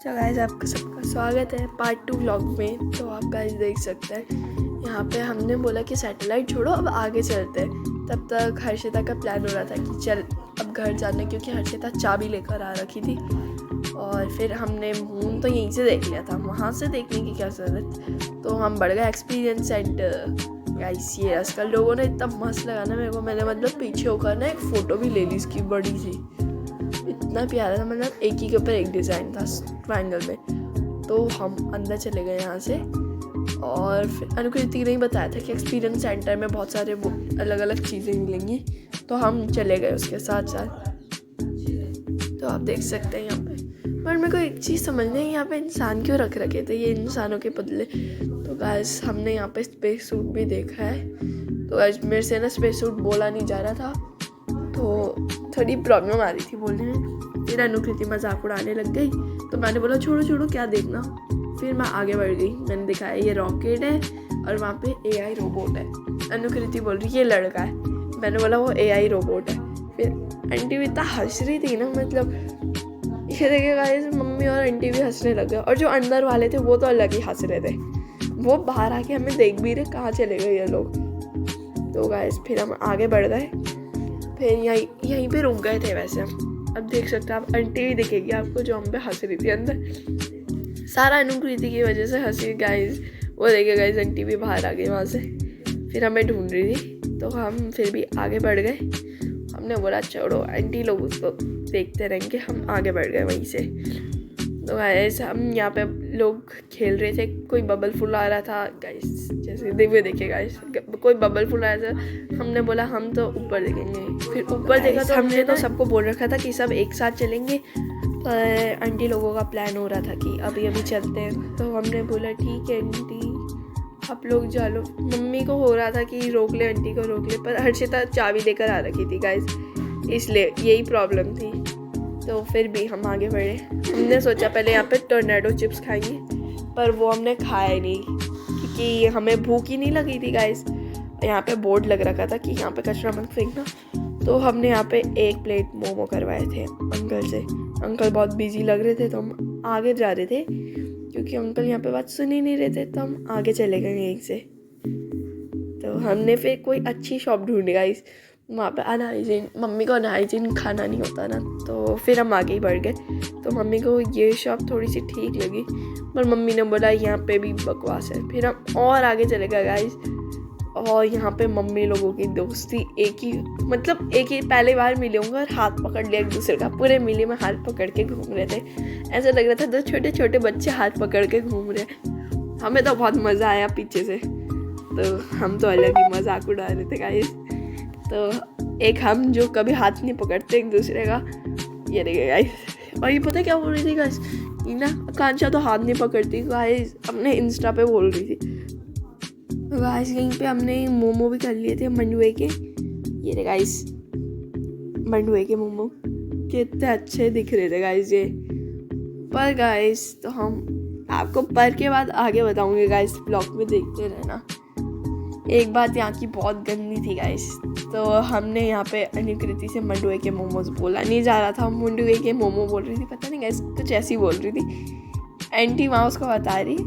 तो गाइस आपका सबका स्वागत है पार्ट 2 व्लॉग में। तो आप गाइस देख सकते हैं यहाँ पे हमने बोला कि सैटेलाइट छोड़ो अब आगे चलते हैं। तब तक हर्षिता का प्लान हो रहा था कि चल अब घर जाना, क्योंकि हर्षिता चाबी लेकर आ रखी थी। और फिर हमने मून तो यहीं से देख लिया था, वहाँ से देखने की क्या ज़रूरत। तो हम बढ़ गए एक्सपीरियंस सेंटर। गाइस ये आजकल लोगों ने इतना मस्त लगा ना मेरे को, मैंने मतलब पीछे होकर ना एक फ़ोटो भी ले ली इसकी बड़ी सी, इतना प्यारा था। मतलब एक ही के ऊपर एक डिज़ाइन था ट्रायंगल में। तो हम अंदर चले गए यहाँ से, और फिर अनुकृति ने बताया था कि एक्सपीरियंस सेंटर में बहुत सारे अलग अलग चीज़ें मिलेंगी, तो हम चले गए उसके साथ साथ। तो आप देख सकते हैं यहाँ पे, पर मेरे को एक चीज़ समझ नहीं है यहाँ पे इंसान क्यों रख रखे थे ये इंसानों के बदले। तो गाइस हमने यहाँ पे स्पेस सूट भी देखा है। तो गाइस मेरे से ना स्पेस सूट बोला नहीं जा रहा था, तो थोड़ी प्रॉब्लम आ रही थी बोलने में। फिर अनुकृति मजाक उड़ाने लग गई, तो मैंने बोला छोड़ो छोड़ो क्या देखना। फिर मैं आगे बढ़ गई, मैंने दिखाया ये रॉकेट है और वहाँ पे AI रोबोट है। अनुकृति बोल रही ये लड़का है, मैंने बोला वो AI रोबोट है। फिर आंटी भी इतना हंस रही थी ना, मतलब ये देखे गाइस मम्मी और आंटी भी हंसने लग गए, और जो अंदर वाले थे वो तो अलग ही हंस रहे थे। वो बाहर आके हमें देख भी रहे कहाँ चले गए ये लोग। तो गाइस फिर हम आगे बढ़ गए, फिर यहीं पे रुक गए थे वैसे हम। अब देख सकते हैं आप, आंटी भी दिखेगी आपको जो हम पे हंस रही थी अंदर। सारा अनुकृति की वजह से हंसी गाइस। वो देखे गाइस आंटी भी बाहर आ गई वहाँ से, फिर हमें ढूंढ रही थी। तो हम फिर भी आगे बढ़ गए। हमने बोला छोड़ो आंटी लोग उसको देखते रहेंगे, हम आगे बढ़ गए वहीं से। तो गाइस हम यहाँ पे लोग खेल रहे थे, कोई बबल फुल आ रहा था गाइस, जैसे दिव्य देखे गाइस कोई बबल फुल आया था। हमने बोला हम तो ऊपर देखेंगे, फिर ऊपर देखा तो हमने तो सबको बोल रखा था कि सब एक साथ चलेंगे, पर आंटी लोगों का प्लान हो रहा था कि अभी अभी चलते हैं। तो हमने बोला ठीक है आंटी आप लोग जा लो। मम्मी को हो रहा था कि रोक ले, आंटी को रोक ले, पर हर्षिता चाबी लेकर आ रखी थी गाइस, इसलिए यही प्रॉब्लम थी। तो फिर भी हम आगे बढ़े। हमने सोचा पहले यहाँ पे टोर्नेडो चिप्स खाएंगे, पर वो हमने खाया नहीं क्योंकि हमें भूख ही नहीं लगी थी गाइस। यहाँ पे बोर्ड लग रखा था कि यहाँ पे कचरा मत फेंकना। तो हमने यहाँ पे 1 प्लेट मोमो करवाए थे अंकल से। अंकल बहुत बिजी लग रहे थे, तो हम आगे जा रहे थे क्योंकि अंकल यहाँ पे बात सुन ही नहीं रहे थे, तो हम आगे चले गए यहीं से। तो हमने फिर कोई अच्छी शॉप ढूंढी गाइस, वहाँ पे अनहाइजीन, मम्मी को अनहाइजीन खाना नहीं होता ना, तो फिर हम आगे ही बढ़ गए। तो मम्मी को ये शॉप थोड़ी सी ठीक लगी, पर मम्मी ने बोला यहाँ पे भी बकवास है। फिर हम और आगे चले गए गाइस, और यहाँ पे मम्मी लोगों की दोस्ती एक ही पहली बार मिले होंगे और हाथ पकड़ लिया एक दूसरे का। पूरे मेले में हाथ पकड़ के घूम रहे थे, ऐसा लग रहा था 2 छोटे छोटे बच्चे हाथ पकड़ के घूम रहे। हमें तो बहुत मज़ा आया पीछे से, तो हम तो अलग ही मजाक उड़ा रहे थे गाइस। तो एक हम जो कभी हाथ नहीं पकड़ते एक दूसरे का, ये देखे गाइस। और ये पता क्या बोल रही थी गाइस, ये ना आकांक्षा तो हाथ नहीं पकड़ती गाइस, अपने इंस्टा पे बोल रही थी। तो गाइस यहीं पे हमने मोमो भी कर लिए थे मंडुए के, ये थे गाइस मंडुए के मोमो, कितने अच्छे दिख रहे थे गाइस ये। पर गाइस तो हम आपको पर के बाद आगे बताऊंगे गाइस, ब्लॉग में देखते रहना। एक बात यहाँ की बहुत गंदी थी गाइस, तो हमने यहाँ पे अनुकृति से मंडुए के मोमोज बोला नहीं जा रहा था, मंडुए के मोमो बोल रही थी, पता नहीं गाइस कुछ ऐसी बोल रही थी। आंटी वहाँ उसको बता रही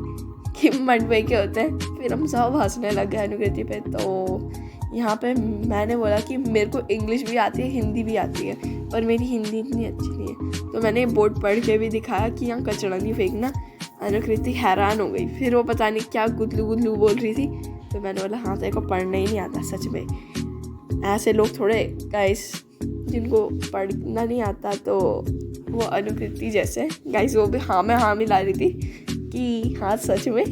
कि मंडुए के होते हैं। फिर हम सब हंसने लग गए अनुकृति पे। तो यहाँ पे मैंने बोला कि मेरे को इंग्लिश भी आती है, हिंदी भी आती है, पर मेरी हिंदी इतनी अच्छी नहीं है। तो मैंने बोर्ड पढ़ के भी दिखाया कि यहाँ कचरा नहीं फेंकना। अनुकृति हैरान हो गई, फिर वो पता नहीं क्या गुदलू गुदलू बोल रही थी। तो मैंने बोला हाँ तेरे को पढ़ना ही नहीं आता सच में। ऐसे लोग थोड़े गाइस जिनको पढ़ना नहीं आता, तो वो अनुकृति जैसे गाइस, वो भी हाँ में हाँ मिला रही थी कि हाँ सच में।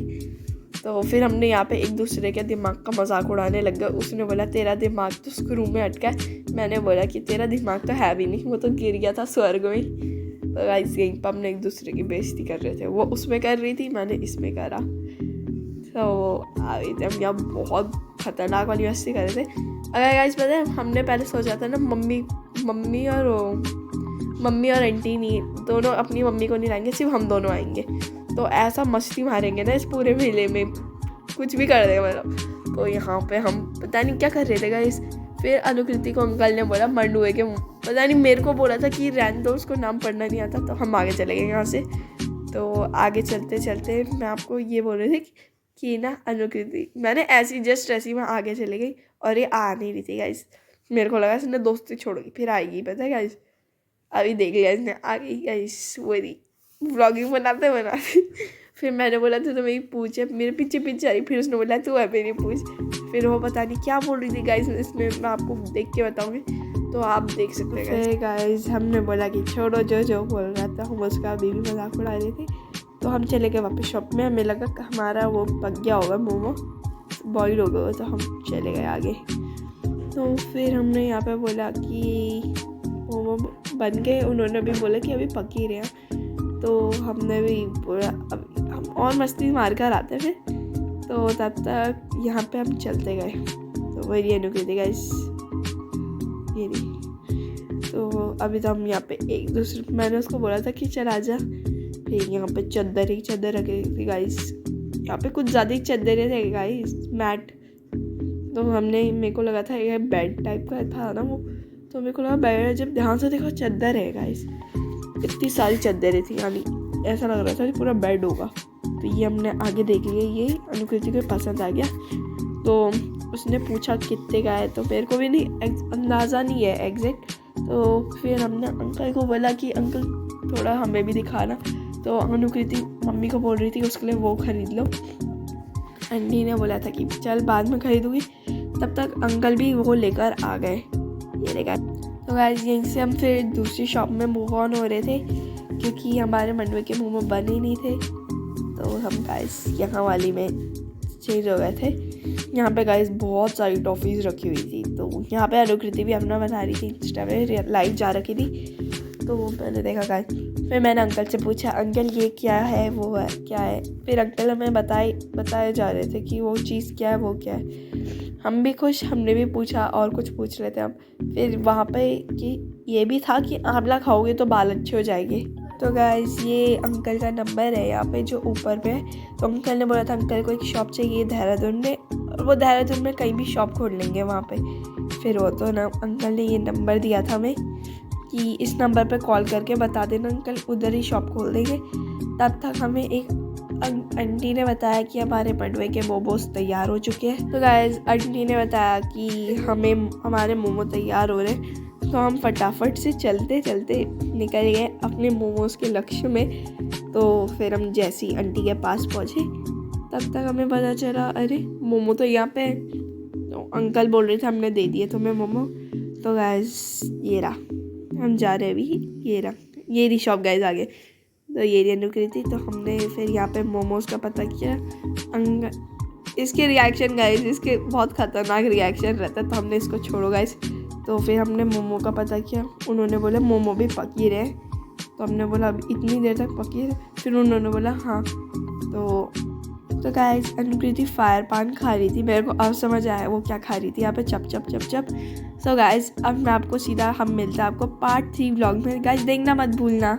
तो फिर हमने यहाँ पे एक दूसरे के दिमाग का मजाक उड़ाने लग गए। उसने बोला तेरा दिमाग तो स्क्रू में अटका है, मैंने बोला कि तेरा दिमाग तो है भी नहीं, वो तो गिर गया था स्वर्ग में। तो गाइस यहीं पर हमने एक दूसरे की बेइज्जती कर रहे थे, वो उसमें कर रही थी, मैंने इसमें करा। तो अभी हम यहाँ बहुत खतरनाक वाली मस्ती कर रहे थे। अगर गाइस पता है हमने पहले सोचा था ना मम्मी और आंटी नहीं, दोनों अपनी मम्मी को नहीं लाएंगे, सिर्फ हम दोनों आएंगे, तो ऐसा मस्ती मारेंगे ना इस पूरे मेले में, कुछ भी कर देंगे मतलब। तो यहाँ पे हम पता नहीं क्या कर रहे थे गाइस। फिर अनुकृति को अंकल ने बोला मंडुए के, पता नहीं मेरे को बोला था कि रहने दो उसको नाम पढ़ना नहीं आता, तो हम आगे चले गए यहाँ से। तो आगे चलते चलते मैं आपको ये बोल रही थी कि ना अनुकृति मैंने ऐसी जस्ट ऐसी मैं आगे चली गई और ये आ नहीं रही थी गाइस। मेरे को लगा इसने दोस्ती छोड़ोगी फिर आएगी, पता है गाइस। अभी देख लिया इसने, आ गई गाइस। वही व्लॉगिंग बनाते बनाते फिर मैंने बोला तो मेरी पूछ है, मेरे पीछे पीछे आई। फिर उसने बोला तू है मेरी पूछ। फिर वो पता नहीं क्या बोल रही थी गाइस, इसमें मैं आपको देख के बताऊँगी तो आप देख सकते हैं गाइस। हमने बोला कि छोड़ो, जो बोल रहा था हम उसका अभी भी मजाक उड़ा रहे थे। तो हम चले गए वापस शॉप में। हमें लगा कि हमारा वो पक गया होगा, मोमो बॉयल हो गया, तो हम चले गए आगे। तो फिर हमने यहाँ पे बोला कि मोमो बन गए। उन्होंने भी बोला कि अभी पक ही रहे हैं। तो हमने भी बोला अब हम और मस्ती मार कर आते थे। तो तब तक यहाँ पे हम चलते गए। तो वही अनुकृति गाइस, ये नहीं। तो अभी तो हम यहाँ पे एक दूसरे, मैंने उसको बोला था कि चल आजा। फिर यहाँ पे चादर रख रही थी गाइस। यहाँ पे कुछ ज़्यादा ही चादरें थे गाइस, मैट। तो मेरे को लगा था ये बेड टाइप का था ना वो, तो मेरे को लगा बेड, जब ध्यान से देखो चादर है गाइस। इतनी सारी चादरें थी, यानी ऐसा लग रहा था कि पूरा बेड होगा। तो ये हमने आगे देख लिया, ये अनुकृति को पसंद आ गया। तो उसने पूछा कितने का है, तो मेरे को भी नहीं अंदाज़ा नहीं है एग्जैक्ट। तो फिर हमने अंकल को बोला कि अंकल थोड़ा हमें भी दिखाना। तो अनुकृति मम्मी को बोल रही थी उसके लिए वो ख़रीद लो। आंटी ने बोला था कि चल बाद में ख़रीदूँगी। तब तक अंकल भी वो लेकर आ गए, ये लेकर। तो गाइस यहीं से हम फिर दूसरी शॉप में मूव ऑन हो रहे थे, क्योंकि हमारे मंडवे के मोमो बने ही नहीं थे। तो हम गाइस यहाँ वाली में चेंज हो गए थे। यहाँ पे गाइस बहुत सारी टॉफ़ीज़ रखी हुई थी। तो यहाँ पे अनुकृति भी अपना बना रही थी, इंस्टा में लाइव जा रखी थी। तो वो मैंने देखा गाइस। फिर मैंने अंकल से पूछा, अंकल ये क्या है, वो है क्या है। फिर अंकल हमें बताए जा रहे थे कि वो चीज़ क्या है, वो क्या है। हम भी खुश, हमने भी पूछा और कुछ पूछ रहे थे हम। फिर वहाँ पे कि ये भी था कि आंवला खाओगे तो बाल अच्छे हो जाएंगे। तो गाइस ये अंकल का नंबर है यहाँ पे जो ऊपर पे है। तो अंकल ने बोला था अंकल को एक शॉप चाहिए देहरादून में, और वो देहरादून में कहीं भी शॉप खोल लेंगे वहाँ पे। फिर वो तो ना अंकल ने ये नंबर दिया था हमें कि इस नंबर पे कॉल करके बता देना, अंकल उधर ही शॉप खोल देंगे। तब तक हमें एक आंटी ने बताया कि हमारे मंडवे के मोमोज तैयार हो चुके हैं। तो गाइस आंटी ने बताया कि हमारे मोमो तैयार हो रहे हैं। तो हम फटाफट से चलते चलते निकल गए अपने मोमोज के लक्ष्य में। तो फिर हम जैसी आंटी के पास पहुँचे तब तक हमें पता चला अरे मोमो तो यहाँ पे है। तो अंकल बोल रहे थे हमने दे दिए तुम्हें मोमो। तो गाइस ये रहा, हम जा रहे हैं अभी। ये रहा, ये रही शॉप गाइस आगे। तो ये रही अनुकृति। तो हमने फिर यहाँ पे मोमोज का पता किया। इसके रिएक्शन गाइस, इसके बहुत ख़तरनाक रिएक्शन रहता है। तो हमने इसको छोड़ो गाइस। तो फिर हमने मोमो का पता किया। उन्होंने बोला मोमो भी पक ही रहे। तो हमने बोला अब इतनी देर तक पकी रहे। फिर उन्होंने बोला हाँ। तो गाइस अनुकृति फायर पान खा रही थी। मेरे को अब समझ आया वो क्या खा रही थी यहाँ पे, चप चप चप चप। सो गाइस अब मैं आपको सीधा हम मिलते हैं आपको पार्ट 3 व्लॉग में। गाइस देखना मत भूलना।